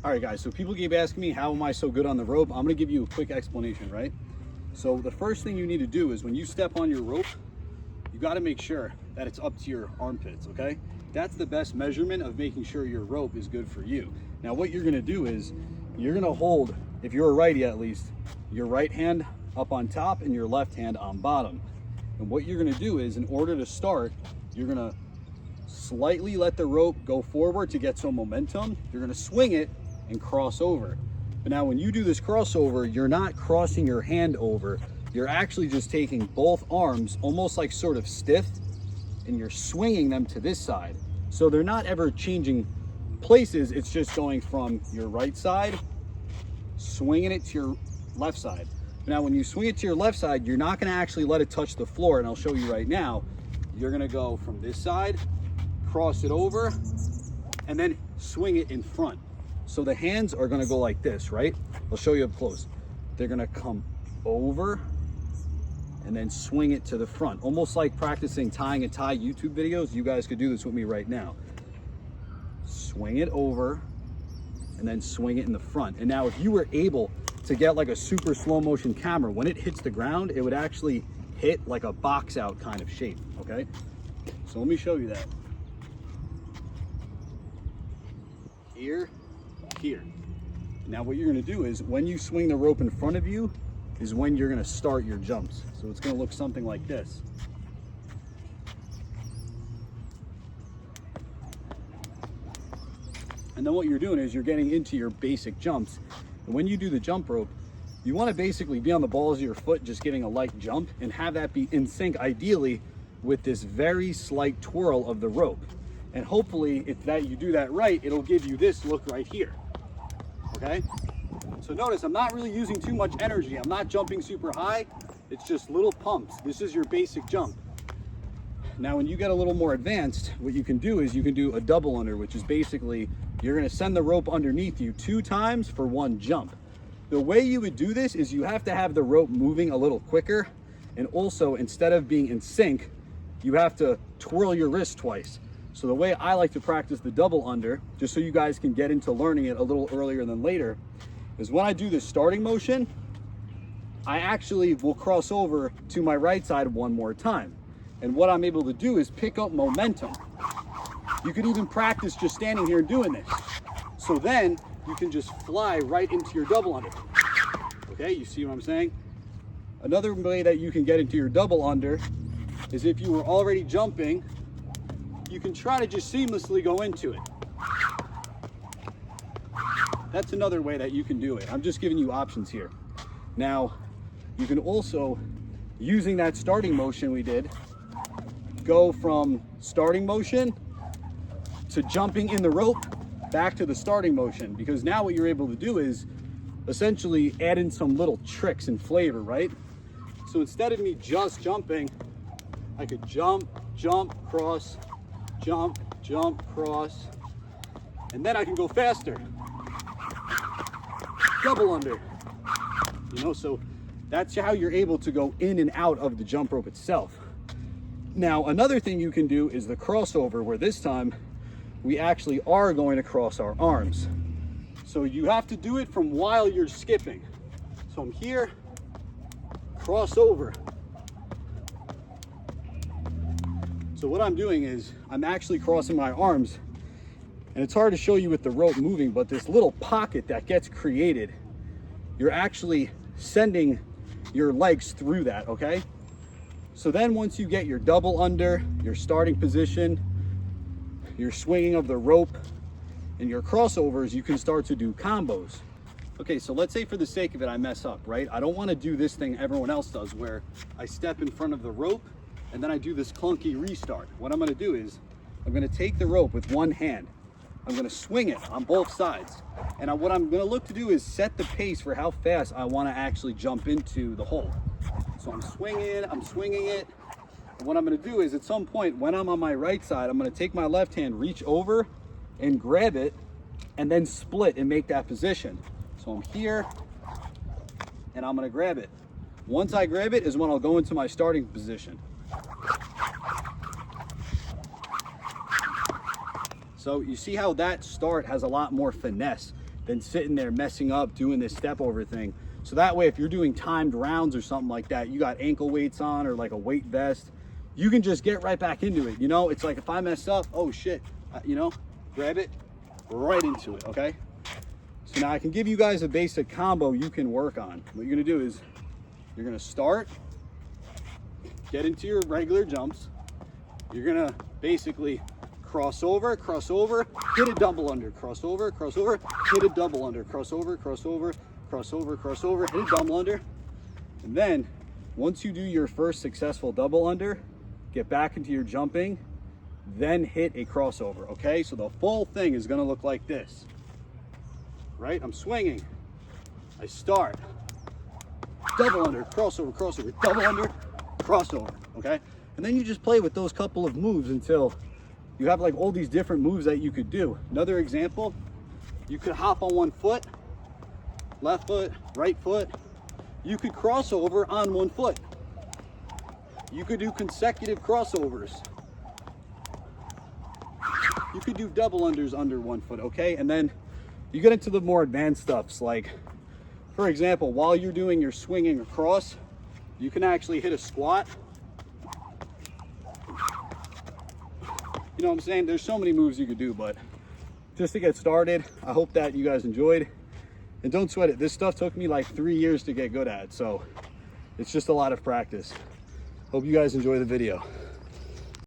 All right, guys, so people keep asking me, how am I so good on the rope? I'm gonna give you a quick explanation, right? So the first thing you need to do is when you step on your rope, you gotta make sure that it's up to your armpits, okay? That's the best measurement of making sure your rope is good for you. Now what you're gonna do is, you're gonna hold, if you're a righty at least, your right hand up on top and your left hand on bottom. And what you're gonna do is, in order to start, you're gonna slightly let the rope go forward to get some momentum. You're gonna swing it and cross over. But now when you do this crossover, you're not crossing your hand over. You're actually just taking both arms almost like sort of stiff, and you're swinging them to this side. So they're not ever changing places. It's just going from your right side, swinging it to your left side. Now, when you swing it to your left side, you're not gonna actually let it touch the floor, and I'll show you right now. You're gonna go from this side, cross it over, and then swing it in front. So the hands are gonna go like this, right? I'll show you up close. They're gonna come over and then swing it to the front. Almost like practicing tying a tie YouTube videos. You guys could do this with me right now. Swing it over and then swing it in the front. And now if you were able to get like a super slow motion camera, when it hits the ground, it would actually hit like a box out kind of shape, okay? So let me show you that. Here, here. Now what you're gonna do is, when you swing the rope in front of you is when you're gonna start your jumps. So it's gonna look something like this. And then what you're doing is you're getting into your basic jumps. And when you do the jump rope, you wanna basically be on the balls of your foot, just giving a light jump, and have that be in sync, ideally, with this very slight twirl of the rope. And hopefully, if that you do that right, it'll give you this look right here, okay? So notice, I'm not really using too much energy. I'm not jumping super high. It's just little pumps. This is your basic jump. Now, when you get a little more advanced, what you can do is you can do a double under, which is basically, you're gonna send the rope underneath you 2 times for 1 jump. The way you would do this is you have to have the rope moving a little quicker. And also, instead of being in sync, you have to twirl your wrist twice. So the way I like to practice the double under, just so you guys can get into learning it a little earlier than later, is when I do the starting motion, I actually will cross over to my right side 1 more time. And what I'm able to do is pick up momentum. You could even practice just standing here doing this. So then you can just fly right into your double under. Okay, you see what I'm saying? Another way that you can get into your double under is if you were already jumping, you can try to just seamlessly go into it. That's another way that you can do it. I'm just giving you options here. Now, you can also, using that starting motion we did, go from starting motion to jumping in the rope back to the starting motion, because now what you're able to do is essentially add in some little tricks and flavor, right? So instead of me just jumping, I could jump, jump, cross, jump, jump, cross, and then I can go faster. Double under, you know, so that's how you're able to go in and out of the jump rope itself. Now, another thing you can do is the crossover, where this time we actually are going to cross our arms. So you have to do it from while you're skipping. So I'm here, cross over. So what I'm doing is I'm actually crossing my arms, and it's hard to show you with the rope moving, but this little pocket that gets created, you're actually sending your legs through that, okay? So then once you get your double under, your starting position, your swinging of the rope, and your crossovers, you can start to do combos. Okay, so let's say for the sake of it, I mess up, right? I don't want to do this thing everyone else does, where I step in front of the rope and then I do this clunky restart. What I'm going to do is I'm going to take the rope with one hand. I'm going to swing it on both sides. And what I'm going to look to do is set the pace for how fast I want to actually jump into the hole. So I'm swinging it. And what I'm going to do is, at some point when I'm on my right side, I'm going to take my left hand, reach over and grab it, and then split and make that position. So I'm here and I'm going to grab it. Once I grab it is when I'll go into my starting position. So you see how that start has a lot more finesse. than sitting there messing up doing this step over thing. So that way, if you're doing timed rounds or something like that, you got ankle weights on or like a weight vest, you can just get right back into it. You know, it's like if I mess up, oh shit, you know, grab it right into it, okay? So now I can give you guys a basic combo you can work on. What you're gonna do is you're gonna start, get into your regular jumps. You're gonna basically cross over, hit a double under, cross over, hit a double under, cross over, hit a double under. And then once you do your first successful double under, get back into your jumping, then hit a crossover, okay? So the full thing is gonna look like this, right? I'm swinging, I start, double under, crossover, double under, crossover, okay? And then you just play with those couple of moves until you have like all these different moves that you could do. Another example, you could hop on one foot, left foot, right foot. You could cross over on one foot. You could do consecutive crossovers. You could do double unders under one foot, okay? And then you get into the more advanced stuffs, like, for example, while you're doing your swinging across, you can actually hit a squat. You know what I'm saying? There's so many moves you could do, but just to get started, I hope that you guys enjoyed. And don't sweat it. This stuff took me like 3 years to get good at, so it's just a lot of practice. Hope you guys enjoy the video.